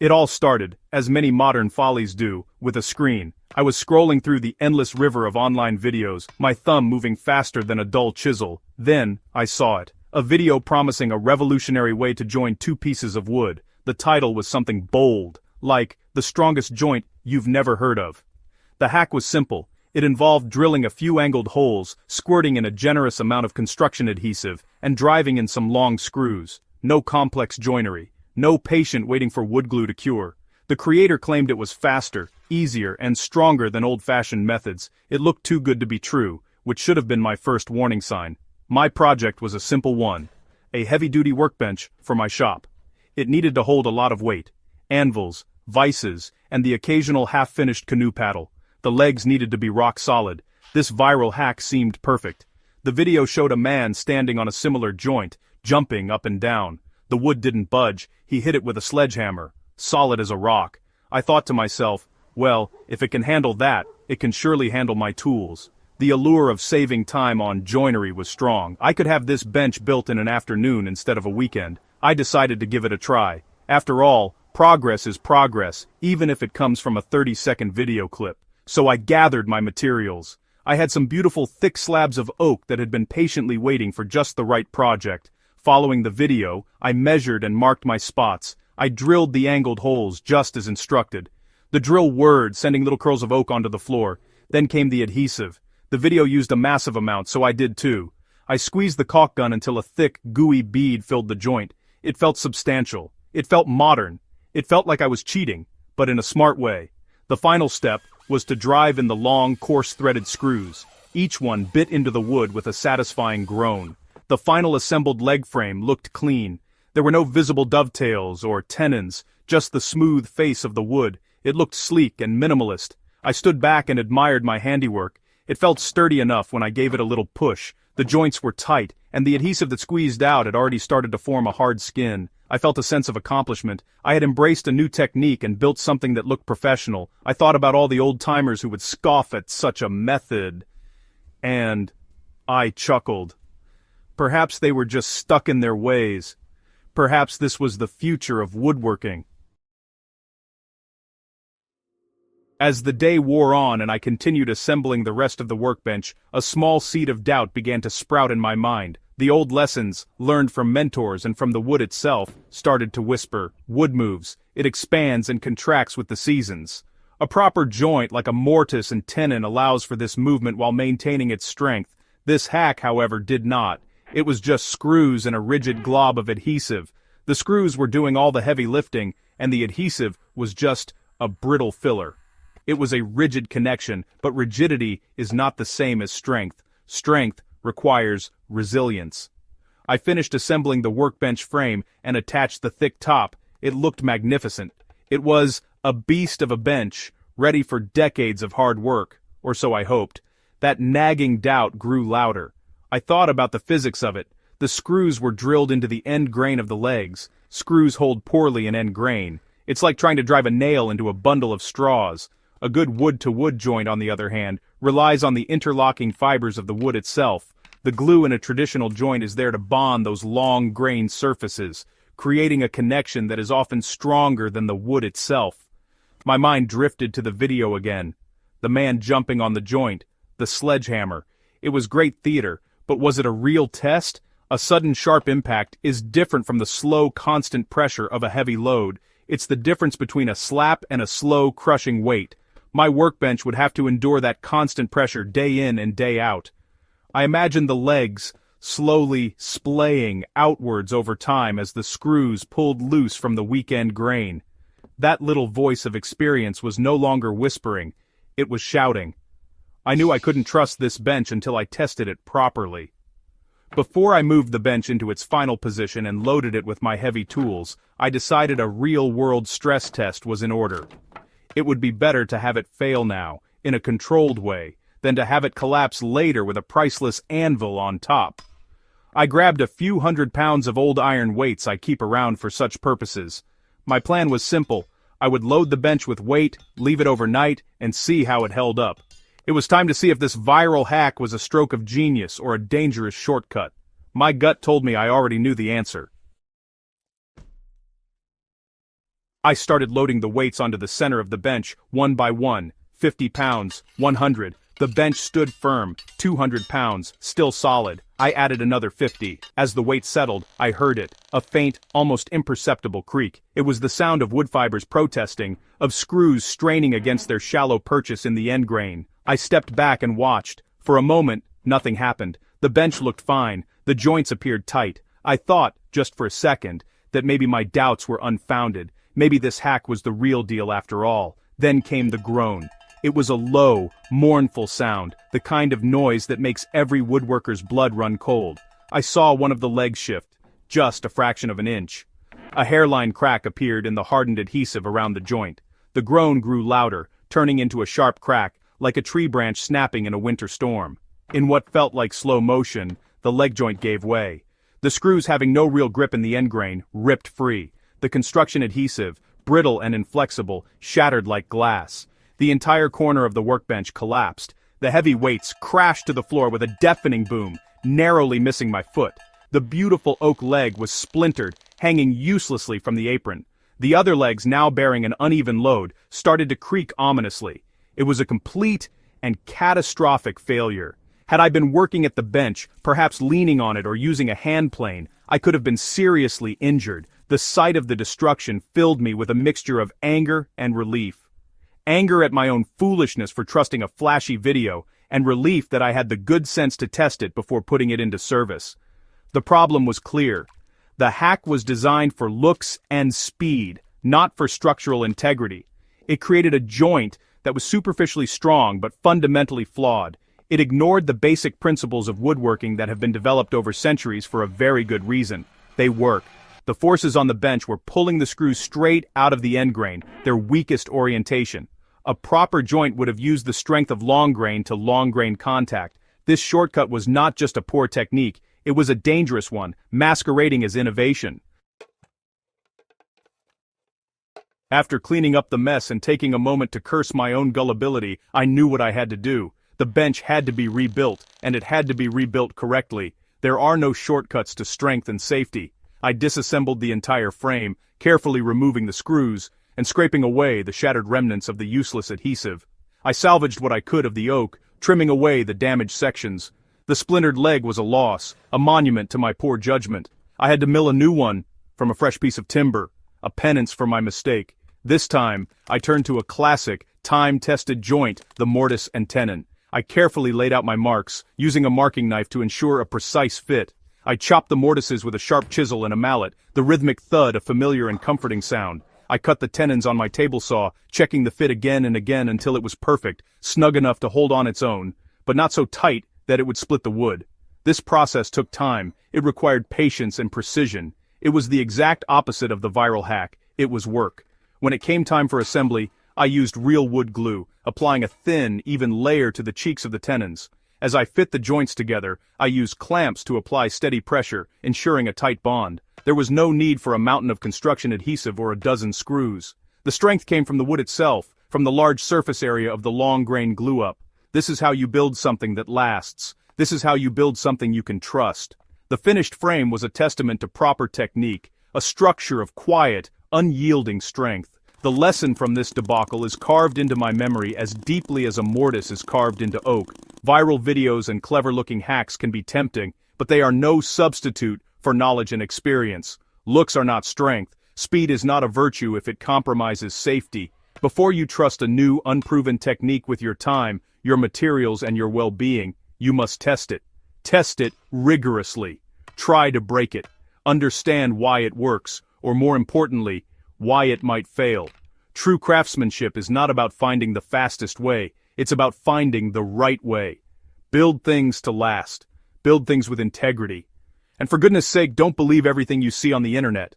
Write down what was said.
It all started, as many modern follies do, with a screen. I was scrolling through the endless river of online videos, my thumb moving faster than a dull chisel. Then, I saw it. A video promising a revolutionary way to join two pieces of wood. The title was something bold, like, the strongest joint you've never heard of. The hack was simple. It involved drilling a few angled holes, squirting in a generous amount of construction adhesive, and driving in some long screws. No complex joinery. No patient waiting for wood glue to cure. The creator claimed it was faster, easier, and stronger than old-fashioned methods. It looked too good to be true, which should have been my first warning sign. My project was a simple one. A heavy-duty workbench for my shop. It needed to hold a lot of weight. Anvils, vices, and the occasional half-finished canoe paddle. The legs needed to be rock solid. This viral hack seemed perfect. The video showed a man standing on a similar joint, jumping up and down. The wood didn't budge. He hit it with a sledgehammer, solid as a rock. I thought to myself, well, if it can handle that, it can surely handle my tools. The allure of saving time on joinery was strong. I could have this bench built in an afternoon instead of a weekend. I decided to give it a try. After all, progress is progress, even if it comes from a 30-second video clip. So I gathered my materials. I had some beautiful thick slabs of oak that had been patiently waiting for just the right project. Following the video, I measured and marked my spots. I drilled the angled holes just as instructed. The drill whirred, sending little curls of oak onto the floor. Then came the adhesive. The video used a massive amount, so I did too. I squeezed the caulk gun until a thick, gooey bead filled the joint. It felt substantial. It felt modern. It felt like I was cheating, but in a smart way. The final step was to drive in the long, coarse-threaded screws. Each one bit into the wood with a satisfying groan. The final assembled leg frame looked clean. There were no visible dovetails or tenons, just the smooth face of the wood. It looked sleek and minimalist. I stood back and admired my handiwork. It felt sturdy enough when I gave it a little push. The joints were tight, and the adhesive that squeezed out had already started to form a hard skin. I felt a sense of accomplishment. I had embraced a new technique and built something that looked professional. I thought about all the old-timers who would scoff at such a method. And I chuckled. Perhaps they were just stuck in their ways. Perhaps this was the future of woodworking. As the day wore on and I continued assembling the rest of the workbench, a small seed of doubt began to sprout in my mind. The old lessons, learned from mentors and from the wood itself, started to whisper. Wood moves. It expands and contracts with the seasons. A proper joint like a mortise and tenon allows for this movement while maintaining its strength. This hack, however, did not. It was just screws and a rigid glob of adhesive. The screws were doing all the heavy lifting, and the adhesive was just a brittle filler. It was a rigid connection, but rigidity is not the same as strength. Strength requires resilience. I finished assembling the workbench frame and attached the thick top. It looked magnificent. It was a beast of a bench, ready for decades of hard work, or so I hoped. That nagging doubt grew louder. I thought about the physics of it. The screws were drilled into the end grain of the legs. Screws hold poorly in end grain. It's like trying to drive a nail into a bundle of straws. A good wood-to-wood joint, on the other hand, relies on the interlocking fibers of the wood itself. The glue in a traditional joint is there to bond those long-grained surfaces, creating a connection that is often stronger than the wood itself. My mind drifted to the video again. The man jumping on the joint, the sledgehammer. It was great theater. But was it a real test? A sudden sharp impact is different from the slow, constant pressure of a heavy load. It's the difference between a slap and a slow, crushing weight. My workbench would have to endure that constant pressure day in and day out. I imagined the legs slowly splaying outwards over time as the screws pulled loose from the weak end grain. That little voice of experience was no longer whispering. It was shouting. I knew I couldn't trust this bench until I tested it properly. Before I moved the bench into its final position and loaded it with my heavy tools, I decided a real-world stress test was in order. It would be better to have it fail now, in a controlled way, than to have it collapse later with a priceless anvil on top. I grabbed a few 100 pounds of old iron weights I keep around for such purposes. My plan was simple. I would load the bench with weight, leave it overnight, and see how it held up. It was time to see if this viral hack was a stroke of genius or a dangerous shortcut. My gut told me I already knew the answer. I started loading the weights onto the center of the bench, one by one, 50 pounds, 100. The bench stood firm, 200 pounds, still solid. I added another 50. As the weight settled, I heard it, a faint, almost imperceptible creak. It was the sound of wood fibers protesting, of screws straining against their shallow purchase in the end grain. I stepped back and watched. For a moment, nothing happened. The bench looked fine, the joints appeared tight. I thought, just for a second, that maybe my doubts were unfounded. Maybe this hack was the real deal after all. Then came the groan. It was a low, mournful sound, the kind of noise that makes every woodworker's blood run cold. I saw one of the legs shift, just a fraction of an inch. A hairline crack appeared in the hardened adhesive around the joint. The groan grew louder, turning into a sharp crack, like a tree branch snapping in a winter storm. In what felt like slow motion, the leg joint gave way. The screws, having no real grip in the end grain, ripped free. The construction adhesive, brittle and inflexible, shattered like glass. The entire corner of the workbench collapsed. The heavy weights crashed to the floor with a deafening boom, narrowly missing my foot. The beautiful oak leg was splintered, hanging uselessly from the apron. The other legs, now bearing an uneven load, started to creak ominously. It was a complete and catastrophic failure. Had I been working at the bench, perhaps leaning on it or using a hand plane, I could have been seriously injured. The sight of the destruction filled me with a mixture of anger and relief. Anger at my own foolishness for trusting a flashy video, and relief that I had the good sense to test it before putting it into service. The problem was clear. The hack was designed for looks and speed, not for structural integrity. It created a joint that was superficially strong but fundamentally flawed. It ignored the basic principles of woodworking that have been developed over centuries for a very good reason. They work. The forces on the bench were pulling the screws straight out of the end grain, their weakest orientation. A proper joint would have used the strength of long grain to long grain contact. This shortcut was not just a poor technique, it was a dangerous one, masquerading as innovation. After cleaning up the mess and taking a moment to curse my own gullibility, I knew what I had to do. The bench had to be rebuilt, and it had to be rebuilt correctly. There are no shortcuts to strength and safety. I disassembled the entire frame, carefully removing the screws, and scraping away the shattered remnants of the useless adhesive. I salvaged what I could of the oak, trimming away the damaged sections. The splintered leg was a loss, a monument to my poor judgment. I had to mill a new one from a fresh piece of timber, a penance for my mistake. This time, I turned to a classic, time-tested joint, the mortise and tenon. I carefully laid out my marks, using a marking knife to ensure a precise fit. I chopped the mortises with a sharp chisel and a mallet, the rhythmic thud a familiar and comforting sound. I cut the tenons on my table saw, checking the fit again and again until it was perfect, snug enough to hold on its own, but not so tight that it would split the wood. This process took time. It required patience and precision. It was the exact opposite of the viral hack. It was work. When it came time for assembly, I used real wood glue, applying a thin, even layer to the cheeks of the tenons. As I fit the joints together, I used clamps to apply steady pressure, ensuring a tight bond. There was no need for a mountain of construction adhesive or a dozen screws. The strength came from the wood itself, from the large surface area of the long-grain glue-up. This is how you build something that lasts. This is how you build something you can trust. The finished frame was a testament to proper technique, a structure of quiet, unyielding strength. The lesson from this debacle is carved into my memory as deeply as a mortise is carved into oak. Viral videos and clever-looking hacks can be tempting, but they are no substitute for knowledge and experience. Looks are not strength. Speed is not a virtue if it compromises safety. Before you trust a new, unproven technique with your time, your materials, and your well-being, you must test it. Test it rigorously. Try to break it. Understand why it works, or more importantly, why it might fail. True craftsmanship is not about finding the fastest way, it's about finding the right way. Build things to last. Build things with integrity. And for goodness sake, don't believe everything you see on the internet.